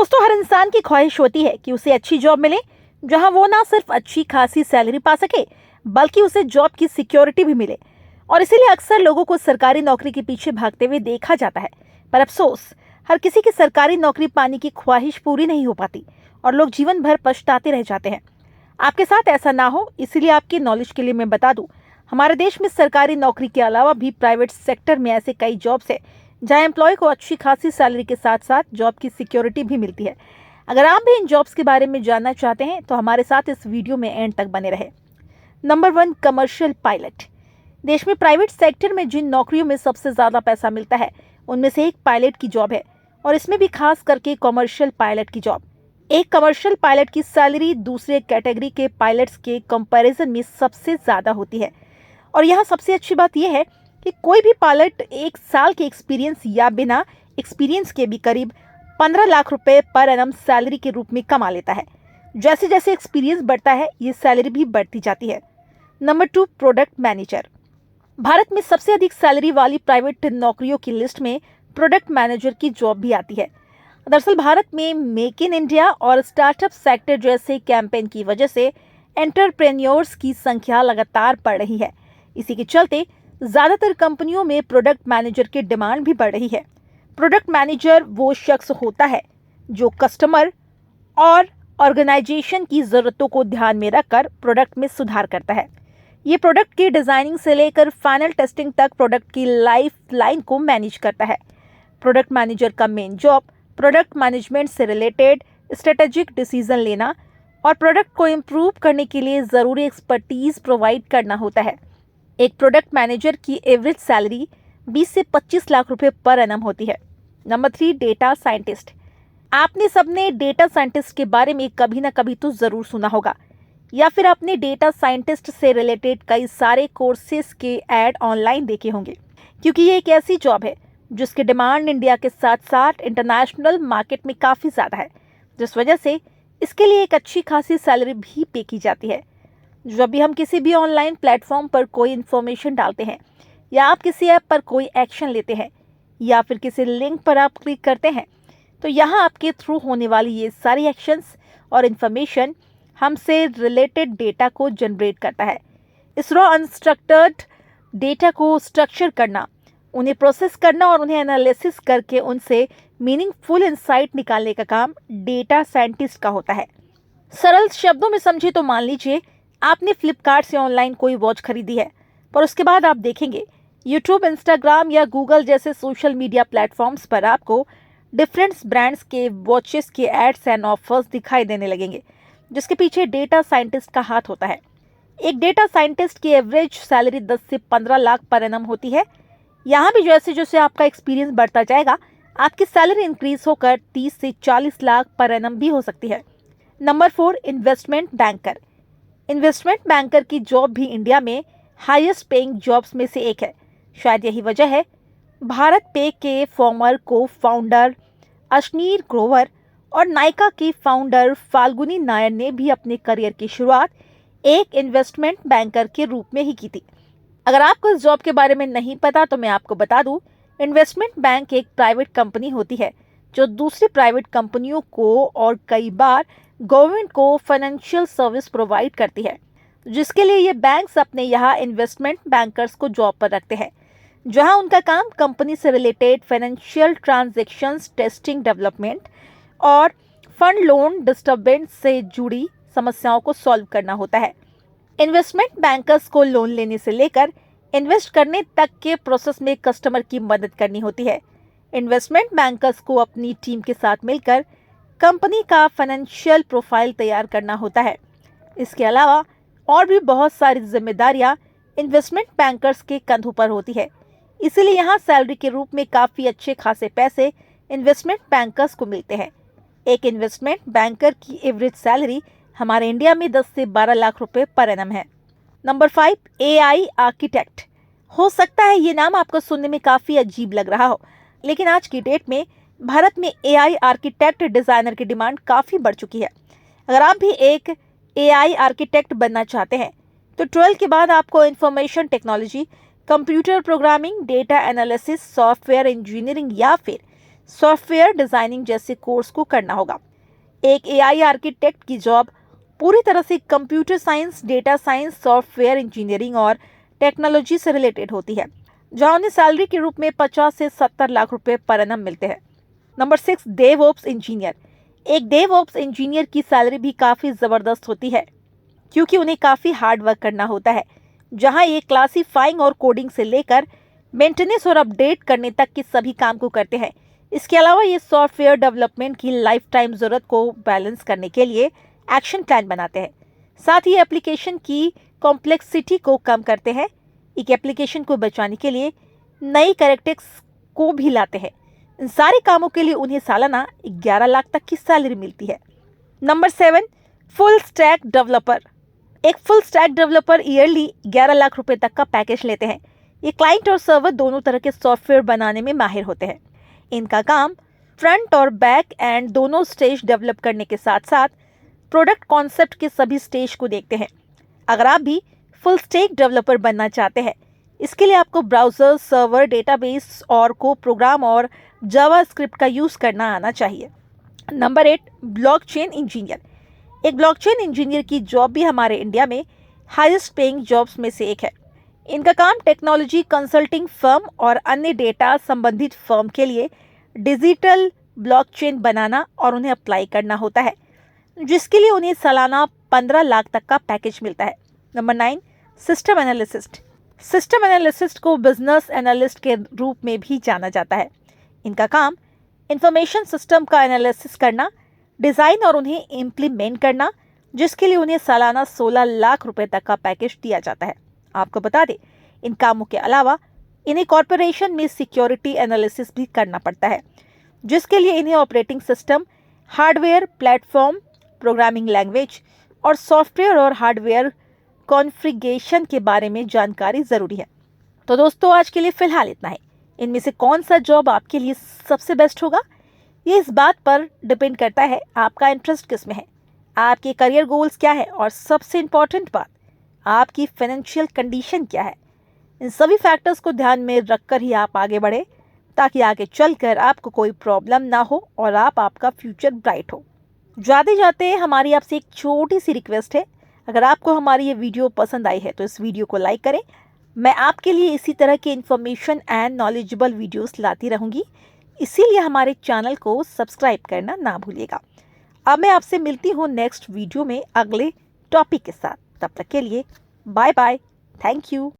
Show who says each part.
Speaker 1: दोस्तों, हर इंसान की ख्वाहिश होती है कि उसे अच्छी जॉब मिले, जहां वो ना सिर्फ अच्छी खासी सैलरी पा सके, बल्कि उसे जॉब की सिक्योरिटी भी मिले। और इसीलिए अक्सर लोगों को सरकारी नौकरी के पीछे भागते हुए देखा जाता है। पर अफसोस, हर किसी की सरकारी नौकरी पाने की ख्वाहिश पूरी नहीं हो पाती और लोग जीवन भर पछताते रह जाते हैं। आपके साथ ऐसा ना हो, इसीलिए आपकी नॉलेज के लिए मैं बता दूं, हमारे देश में सरकारी नौकरी के अलावा भी प्राइवेट सेक्टर में ऐसे कई जॉब्स हैं जहां एम्प्लॉय को अच्छी खासी सैलरी के साथ साथ जॉब की सिक्योरिटी भी मिलती है। अगर आप भी इन जॉब्स के बारे में जानना चाहते हैं तो हमारे साथ इस वीडियो में एंड तक बने रहे। Number 1, commercial pilot. देश में प्राइवेट सेक्टर में जिन नौकरियों में सबसे ज्यादा पैसा मिलता है उनमें से एक पायलट की जॉब है, और इसमें भी खास करके कमर्शियल पायलट की जॉब। एक कमर्शियल पायलट की सैलरी दूसरे कैटेगरी के पायलट्स के कंपैरिजन में सबसे ज्यादा होती है। और यहाँ सबसे अच्छी बात यह है कि कोई भी पायलट 1 साल के एक्सपीरियंस या बिना एक्सपीरियंस के भी करीब 15 लाख रुपए पर एनम सैलरी के रूप में कमा लेता है। जैसे जैसे एक्सपीरियंस बढ़ता है, ये सैलरी भी बढ़ती जाती है। Number 2, product manager. भारत में सबसे अधिक सैलरी वाली प्राइवेट नौकरियों की लिस्ट में प्रोडक्ट मैनेजर की जॉब भी आती है। दरअसल भारत में मेक इन इंडिया और स्टार्टअप सेक्टर जैसे कैंपेन की वजह से एंटरप्रेन्योर्स की संख्या लगातार बढ़ रही है। इसी के चलते ज्यादातर कंपनियों में प्रोडक्ट मैनेजर की डिमांड भी बढ़ रही है। प्रोडक्ट मैनेजर वो शख्स होता है जो कस्टमर और ऑर्गेनाइजेशन की जरूरतों को ध्यान में रखकर प्रोडक्ट में सुधार करता है। ये प्रोडक्ट की डिजाइनिंग से लेकर फाइनल टेस्टिंग तक प्रोडक्ट की लाइफ लाइन को मैनेज करता है। प्रोडक्ट मैनेजर का मेन जॉब प्रोडक्ट मैनेजमेंट से रिलेटेड स्ट्रेटेजिक डिसीजन लेना और प्रोडक्ट को इम्प्रूव करने के लिए ज़रूरी एक्सपर्टीज प्रोवाइड करना होता है। एक प्रोडक्ट मैनेजर की एवरेज सैलरी 20 से 25 लाख रुपए पर एनम होती है। Number 3, data scientist. आपने सबने डेटा साइंटिस्ट के बारे में कभी ना कभी तो ज़रूर सुना होगा, या फिर आपने डेटा साइंटिस्ट से रिलेटेड कई सारे कोर्सेज के ऐड ऑनलाइन देखे होंगे, क्योंकि ये एक ऐसी जॉब है जिसकी डिमांड इंडिया के साथ साथ इंटरनेशनल मार्केट में काफ़ी ज़्यादा है, जिस वजह से इसके लिए एक अच्छी खासी सैलरी भी पे की जाती है। जब भी हम किसी भी ऑनलाइन प्लेटफॉर्म पर कोई इन्फॉर्मेशन डालते हैं, या आप किसी ऐप पर कोई एक्शन लेते हैं, या फिर किसी लिंक पर आप क्लिक करते हैं, तो यहाँ आपके थ्रू होने वाली ये सारी एक्शंस और इन्फॉर्मेशन हमसे रिलेटेड डेटा को जनरेट करता है। इस रॉ अनस्ट्रक्चर्ड डेटा को स्ट्रक्चर करना, उन्हें प्रोसेस करना और उन्हें एनालिसिस करके उनसे मीनिंगफुल इंसाइट निकालने का काम डेटा साइंटिस्ट का होता है। सरल शब्दों में समझे तो मान लीजिए आपने फ्लिपकार्ट से ऑनलाइन कोई वॉच खरीदी है, पर उसके बाद आप देखेंगे यूट्यूब, इंस्टाग्राम या गूगल जैसे सोशल मीडिया प्लेटफॉर्म्स पर आपको डिफरेंट ब्रांड्स के वॉचेस के एड्स एंड ऑफर्स दिखाई देने लगेंगे, जिसके पीछे डेटा साइंटिस्ट का हाथ होता है। एक डेटा साइंटिस्ट की एवरेज सैलरी 10 से 15 लाख पर एनम होती है। यहाँ भी जैसे जैसे आपका एक्सपीरियंस बढ़ता जाएगा, आपकी सैलरी इंक्रीज होकर 30 से 40 लाख पर एनम भी हो सकती है। Number 4, investment banker. Investment banker की जॉब भी इंडिया में हाईएस्ट पेइंग जॉब्स में से एक है। शायद यही वजह है भारत पे के फॉर्मर को फाउंडर अश्नीर ग्रोवर और नायका की फाउंडर फाल्गुनी नायर ने भी अपने करियर की शुरुआत एक इन्वेस्टमेंट बैंकर के रूप में ही की थी। अगर आपको इस जॉब के बारे में नहीं पता तो मैं आपको बता दूं, इन्वेस्टमेंट बैंक एक प्राइवेट कंपनी होती है जो दूसरी प्राइवेट कंपनियों को और कई बार गवर्नमेंट को फाइनेंशियल सर्विस प्रोवाइड करती है, जिसके लिए ये बैंक्स अपने यहाँ इन्वेस्टमेंट बैंकर्स को जॉब पर रखते हैं, जहां उनका काम कंपनी से related financial transactions, testing, development और फंड लोन डिस्टर्बेंस से जुड़ी समस्याओं को सॉल्व करना होता है। इन्वेस्टमेंट बैंकर्स को लोन लेने से लेकर इन्वेस्ट करने तक के प्रोसेस में कस्टमर की मदद करनी होती है। इन्वेस्टमेंट बैंकर्स को अपनी टीम के साथ मिलकर कंपनी का फाइनेंशियल प्रोफाइल तैयार करना होता है। इसके अलावा और भी बहुत सारी जिम्मेदारियां इन्वेस्टमेंट बैंकर्स के कंधों पर होती है। इसीलिए यहाँ सैलरी के रूप में काफ़ी अच्छे खासे पैसे इन्वेस्टमेंट बैंकर्स को मिलते हैं। एक इन्वेस्टमेंट बैंकर की एवरेज सैलरी हमारे इंडिया में 10 से 12 लाख रुपए पर एनम है। Number 5, AI architect. हो सकता है ये नाम आपको सुनने में काफ़ी अजीब लग रहा हो, लेकिन आज की डेट में भारत में एआई आर्किटेक्ट डिज़ाइनर की डिमांड काफ़ी बढ़ चुकी है। अगर आप भी एक एआई आर्किटेक्ट बनना चाहते हैं तो 12 के बाद आपको information technology, computer programming, data analysis, software engineering या फिर सॉफ्टवेयर डिजाइनिंग जैसे कोर्स को करना होगा। एक एआई आर्किटेक्ट की जॉब पूरी तरह से computer science, data science, software engineering और टेक्नोलॉजी से रिलेटेड होती है, जहां उन्हें सैलरी के रूप में 50 से 70 लाख रुपए पर एनम मिलते हैं। Number 6, DevOps engineer. एक डेवऑप्स इंजीनियर की सैलरी भी काफ़ी ज़बरदस्त होती है, क्योंकि उन्हें काफ़ी हार्ड वर्क करना होता है, जहां ये क्लासीफाइंग और कोडिंग से लेकर मेंटेनेंस और अपडेट करने तक के सभी काम को करते हैं। इसके अलावा ये सॉफ्टवेयर डेवलपमेंट की लाइफ टाइम ज़रूरत को बैलेंस करने के लिए एक्शन प्लान बनाते हैं। साथ ही एप्लीकेशन की कॉम्प्लेक्सिटी को कम करते हैं। एक एप्लीकेशन को बचाने के लिए नई कैरेक्टर्स को भी लाते हैं। इन सारे कामों के लिए उन्हें सालाना 11 लाख तक की सैलरी मिलती है। Number 7, full stack developer. एक full stack developer yearly 11 lakh रुपए तक का पैकेज लेते हैं। ये क्लाइंट और सर्वर दोनों तरह के सॉफ्टवेयर बनाने में माहिर होते हैं। इनका काम फ्रंट और बैक एंड दोनों स्टेज डेवलप करने के साथ साथ प्रोडक्ट कॉन्सेप्ट के सभी स्टेज को देखते हैं। अगर आप भी फुल स्टैक डेवलपर बनना चाहते हैं, इसके लिए आपको ब्राउज़र, सर्वर, डेटाबेस और को प्रोग्राम और जावास्क्रिप्ट का यूज़ करना आना चाहिए। Number 8, blockchain engineer. एक ब्लॉकचेन इंजीनियर की जॉब भी हमारे इंडिया में हाईएस्ट पेइंग जॉब्स में से एक है। इनका काम टेक्नोलॉजी कंसल्टिंग फर्म और अन्य डेटा संबंधित फर्म के लिए डिजिटल ब्लॉकचेन बनाना और उन्हें अप्लाई करना होता है, जिसके लिए उन्हें सालाना 15 लाख तक का पैकेज मिलता है। Number 9, system analyst. System analyst को बिजनेस एनालिस्ट के रूप में भी जाना जाता है। इनका काम इंफॉर्मेशन सिस्टम का एनालिसिस करना, डिज़ाइन और उन्हें इम्प्लीमेंट करना, जिसके लिए उन्हें सालाना 16 लाख रुपए तक का पैकेज दिया जाता है। आपको बता दें, इन कामों के अलावा इन्हें कॉरपोरेशन में सिक्योरिटी एनालिसिस भी करना पड़ता है, जिसके लिए इन्हें operating system, hardware, platform, programming language और सॉफ्टवेयर और हार्डवेयर कॉन्फ़िगरेशन के बारे में जानकारी ज़रूरी है। तो दोस्तों, आज के लिए फ़िलहाल इतना ही। इनमें से कौन सा जॉब आपके लिए सबसे बेस्ट होगा, ये इस बात पर डिपेंड करता है आपका इंटरेस्ट किस में है, आपके करियर गोल्स क्या है और सबसे इम्पॉर्टेंट बात, आपकी फाइनेंशियल कंडीशन क्या है। इन सभी फैक्टर्स को ध्यान में रखकर ही आप आगे बढ़े, ताकि आगे चलकर आपको कोई प्रॉब्लम ना हो और आपका फ्यूचर ब्राइट हो। जाते जाते हमारी आपसे एक छोटी सी रिक्वेस्ट है, अगर आपको हमारी ये वीडियो पसंद आई है तो इस वीडियो को लाइक करें। मैं आपके लिए इसी तरह के इन्फॉर्मेशन एंड नॉलेजेबल वीडियोस लाती रहूँगी, इसीलिए हमारे चैनल को सब्सक्राइब करना ना भूलिएगा। अब मैं आपसे मिलती हूँ नेक्स्ट वीडियो में अगले टॉपिक के साथ। तब तक के लिए बाय बाय, थैंक यू।